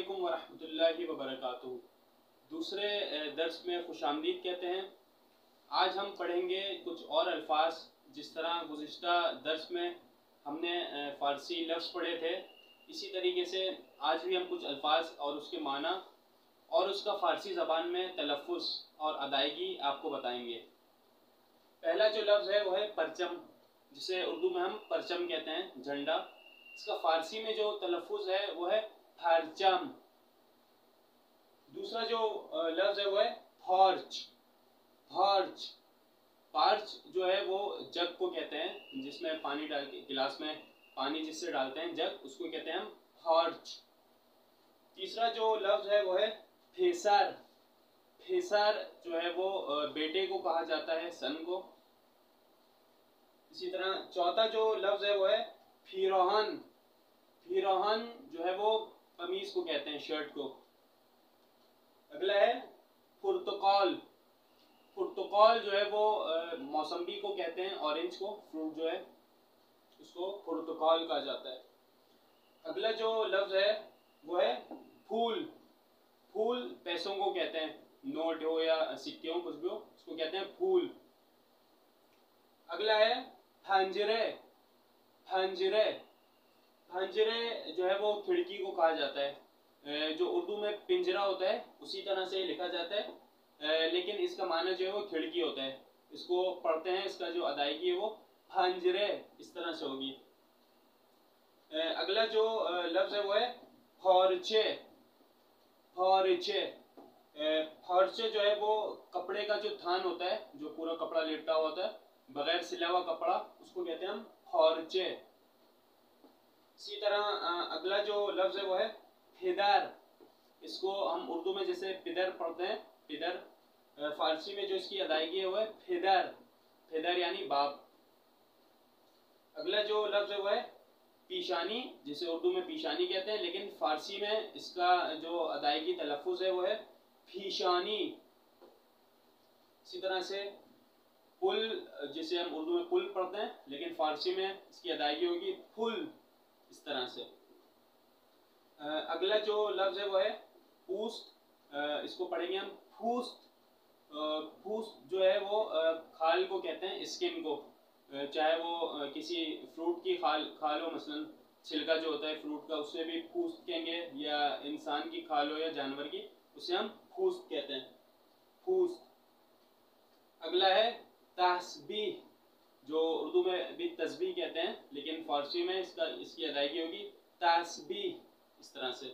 अस्सलामुअलैकुम वरहमतुल्लाहि वबरकातुहू। दूसरे दर्स में खुशामदीद कहते हैं। आज हम पढ़ेंगे कुछ और अल्फाज। जिस तरह गुज़िश्ता दर्स में हमने फ़ारसी लफ्ज़ पढ़े थे, इसी तरीके से आज भी हम कुछ अल्फाज और उसके माना और उसका फ़ारसी ज़बान में तलफ़्फ़ुज़ और अदायगी आपको बताएंगे। पहला जो लफ्ज़ है वो है परचम, जिसे उर्दू में हम परचम कहते हैं, झंडा। इसका फ़ारसी में जो तलफ़्फ़ुज़ है वो है परचम। दूसरा जो लफ्ज़ है वो है फॉर्च। फॉर्च पार्च जो है वो जग को कहते हैं, जिसमें पानी डाल के, गिलास में पानी जिससे डालते हैं जग, उसको कहते हैं हम फॉर्च। तीसरा जो लफ्ज़ है वो है फेसर। फेसर जो है वो बेटे को कहा जाता है, सन को। इसी तरह चौथा जो लफ्ज़ है वो है फिरौहन। फिरौहन जो है वो कमीज को कहते हैं, शर्ट को। अगला है पुर्तकाल। पुर्तकाल जो है वो मौसम्बी को कहते हैं, ऑरेंज को, फ्रूट जो है उसको पुर्तकाल कहा जाता है। अगला जो लफ्ज़ है वो है फूल। फूल पैसों को कहते हैं, नोट हो या सिक्के हो, कुछ भी हो, उसको कहते हैं फूल। अगला है हंजरे। हंजरे हंजरे जो है वो खिड़की को कहा जाता है। जो उर्दू में पिंजरा होता है उसी तरह से लिखा जाता है, लेकिन इसका माना जो है वो खिड़की होता है। इसको पढ़ते हैं, इसका जो अदायगी है वो हंजरे इस तरह से होगी। अगला जो लफ्ज़ है वो है फॉर्चे। फॉर्चे फॉर्चे जो है वो कपड़े का जो थान होता है, जो पूरा कपड़ा लेटा हुआ होता है, बगैर सिला हुआ कपड़ा, उसको कहते हैं हम फॉर्चे। इसी तरह अगला जो लफ्ज़ है वो है फिदर। इसको हम उर्दू में जैसे पिदर पढ़ते हैं, पिदर, फारसी में जो इसकी अदायगी है वो है फिदर। फिदर यानी बाप। अगला जो लफ्ज़ है वो है पीशानी, जिसे उर्दू में पीशानी कहते हैं, लेकिन फारसी में इसका जो अदायगी तलफ़्फ़ुज़ है वो है फीशानी। इसी तरह से पुल, जिसे हम उर्दू में पुल पढ़ते हैं, लेकिन फारसी में इसकी अदायगी होगी फुल, इस तरह से। अगला जो लफ्ज़ है वो है पूस्त। इसको पढ़ेंगे हम फूस्त। फूस्त जो है वो खाल को कहते हैं, स्किन को। चाहे वो किसी फ्रूट की खाल हो, मसलन छिलका जो होता है फ्रूट का, उससे भी फूस्त कहेंगे, या इंसान की खाल हो या जानवर की, उसे हम फूस्त कहते हैं, फूस्त। अगला है तस्बीह, जो उर्दू में भी तस्बीह कहते हैं, लेकिन फारसी में इसकी अदायगी होगी तस्बीह, इस तरह से।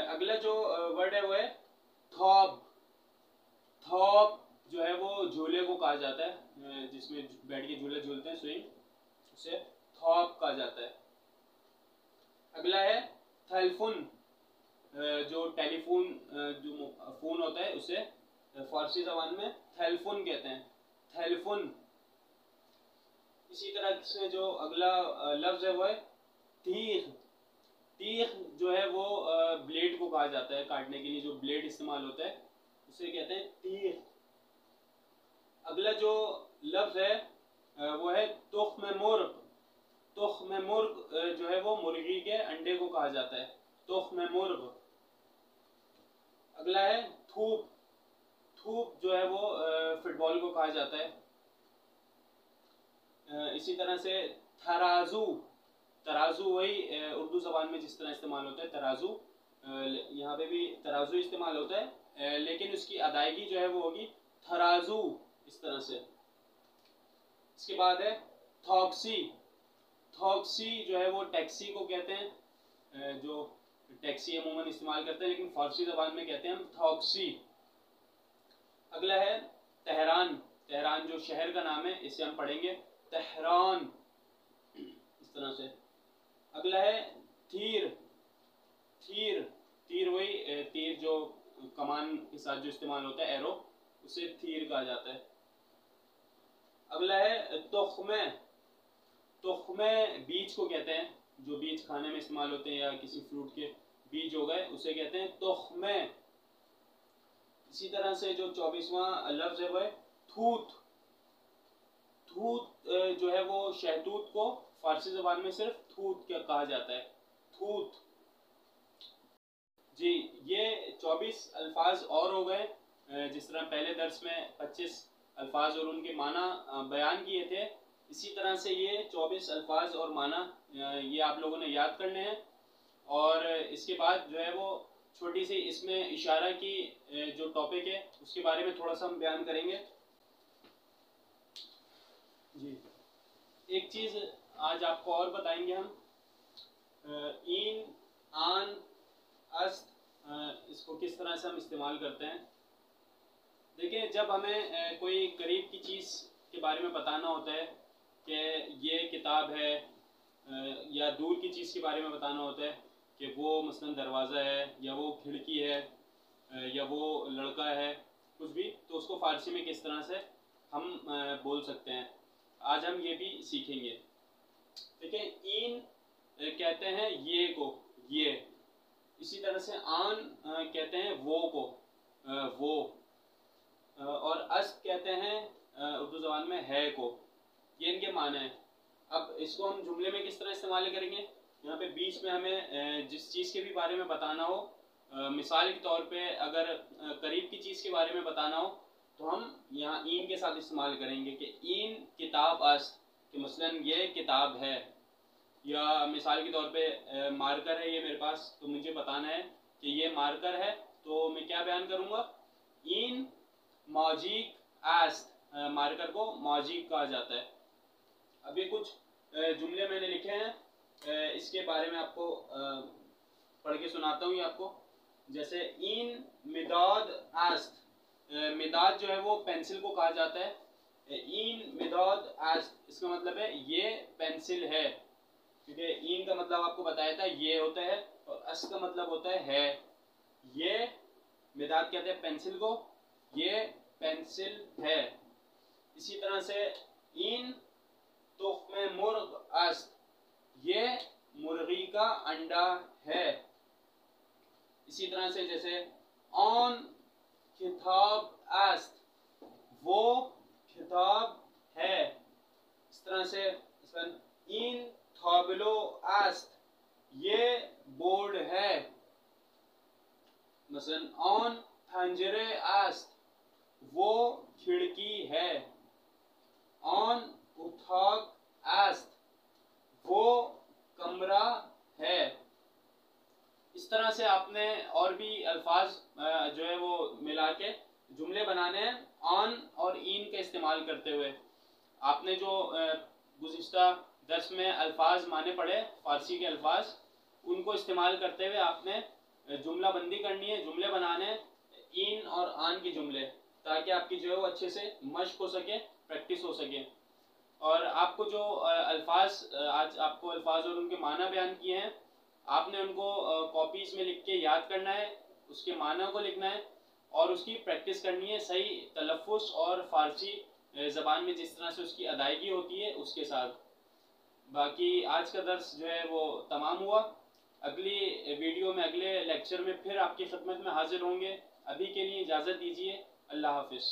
अगला जो वर्ड है वो है थौब। थौब जो है वो झूले को कहा जाता है, जिसमें बैठ के झूले झूलते हैं, स्विंग, उसे थौब कहा जाता है। अगला है थलफुन। जो टेलीफोन, जो फोन होता है, उसे फारसी जबान में थलफुन कहते हैं, थलफुन। इसी तरह से जो अगला लफ्ज़ है वो है तीख। तीख जो है वो ब्लेड को कहा जाता है, काटने के लिए जो ब्लेड इस्तेमाल होता है उसे कहते हैं तीख। अगला जो लफ्ज़ है वो है तुख्म मुर्ग। तुख्म मुर्ग जो है वो मुर्गी के अंडे को कहा जाता है, तुख्म मुर्ग। अगला है थूप। थूप जो है वो फुटबॉल को कहा जाता है। इसी तरह से तराजू। तराजू वही उर्दू ज़बान में जिस तरह इस्तेमाल होता है तराजू, यहाँ पे भी तराजू इस्तेमाल होता है, लेकिन उसकी अदायगी जो है वो होगी तराजू, इस तरह से। इसके बाद है थॉक्सी। थॉक्सी जो है वो टैक्सी को कहते हैं, जो टैक्सी अमूमन इस्तेमाल करते हैं, लेकिन फारसी ज़बान में कहते हैं हम थॉक्सी। अगला है तेहरान। तेहरान जो शहर का नाम है, इसे हम पढ़ेंगे तेहरान, इस तरह से। अगला है तीर। तीर तीर वही तीर जो कमान के साथ जो इस्तेमाल होता है, एरो, उसे तीर कहा जाता है। अगला है तुख्मे। तुख्मे बीज को कहते हैं, जो बीज खाने में इस्तेमाल होते हैं, या किसी फ्रूट के बीज हो गए, उसे कहते हैं तुख्मे। इसी तरह से जो 24वां लफ्ज़ है वो है थूत। थूत जो है वो शहतूत को फारसी ज़बान में सिर्फ थूत क्या कहा जाता है, थूत। जी, ये 24 अल्फाज और हो गए। जिस तरह पहले दर्स में 25 अल्फाज और उनके माना बयान किए थे, इसी तरह से ये 24 अल्फाज और माना ये आप लोगों ने याद करने हैं। और इसके बाद जो है वो छोटी सी इसमें इशारा की जो टॉपिक है उसके बारे में थोड़ा सा हम बयान करेंगे। जी, एक चीज़ आज आपको और बताएंगे हम, इन, आन, अस्त, इसको किस तरह से हम इस्तेमाल करते हैं। देखिए, जब हमें कोई करीब की चीज़ के बारे में बताना होता है कि ये किताब है, या दूर की चीज़ के बारे में बताना होता है कि वो मसलन दरवाज़ा है, या वो खिड़की है, या वो लड़का है, कुछ भी, तो उसको फ़ारसी में किस तरह से हम बोल सकते हैं, आज हम ये भी सीखेंगे। देखिए, इन कहते हैं ये को, ये। इसी तरह से आन कहते हैं वो को, वो। और अस्त कहते हैं उर्दू ज़बान में है को। ये इनके माने हैं। अब इसको हम जुमले में किस तरह इस्तेमाल करेंगे, यहाँ पे बीच में हमें जिस चीज़ के भी बारे में बताना हो, मिसाल के तौर पे अगर करीब की चीज़ के बारे में बताना हो तो हम यहाँ इन के साथ इस्तेमाल करेंगे कि इन किताब अस्त, कि मसलन ये किताब है। या मिसाल के तौर पे मार्कर है ये मेरे पास, तो मुझे बताना है कि ये मार्कर है, तो मैं क्या बयान करूँगा, इन मौजीक आस्त, मार्कर को मौजीक कहा जाता है। अब ये कुछ जुमले मैंने लिखे हैं, इसके बारे में आपको पढ़ के सुनाता हूँ ये आपको। जैसे इन मिदाद आस्त, मिदाद जो है वो पेंसिल को कहा जाता है। इन मिदाद आस्त, इसका मतलब है ये पेंसिल है, क्योंकि इन का मतलब आपको बताया था ये होता है, और अस का मतलब होता है। ये मिदाद कहते हैं पेंसिल को, ये पेंसिल है। इसी तरह से इन तुख्मे मुर्ग अस्त, ये मुर्गी का अंडा है। इसी तरह से जैसे ऑन किताब अस्त, वो किताब है। इस तरह से इन थाबलो अस्त, ये बोर्ड है। मसलन ऑन थंजरे अस्त, वो खिड़की है। ऑन उठाक अस्त, वो कमरा है। इस तरह से आपने और भी अल्फाज जो है वो मिला के जुमले बनाने हैं ऑन और इन का इस्तेमाल करते हुए। आपने जो गुज़िश्ता दर्स में अल्फाज माने पड़े फारसी के अल्फाज, उनको इस्तेमाल करते हुए आपने जुमला बंदी करनी है, जुमले बनाने हैं इन और आन के जुमले, ताकि आपकी जो है वो अच्छे से मश्क हो सके, प्रैक्टिस हो सके। और आपको जो अल्फाज आज आपको अल्फाज और उनके माना बयान किए हैं, आपने उनको कॉपीज़ में लिख के याद करना है, उसके माना को लिखना है और उसकी प्रैक्टिस करनी है सही तलफ़्फ़ुज़ और फ़ारसी ज़बान में जिस तरह से उसकी अदायगी होती है उसके साथ। बाकी आज का दर्स जो है वो तमाम हुआ। अगली वीडियो में, अगले लेक्चर में फिर आपकी खिदमत में हाजिर होंगे। अभी के लिए इजाज़त दीजिए। अल्लाह हाफ़िज़।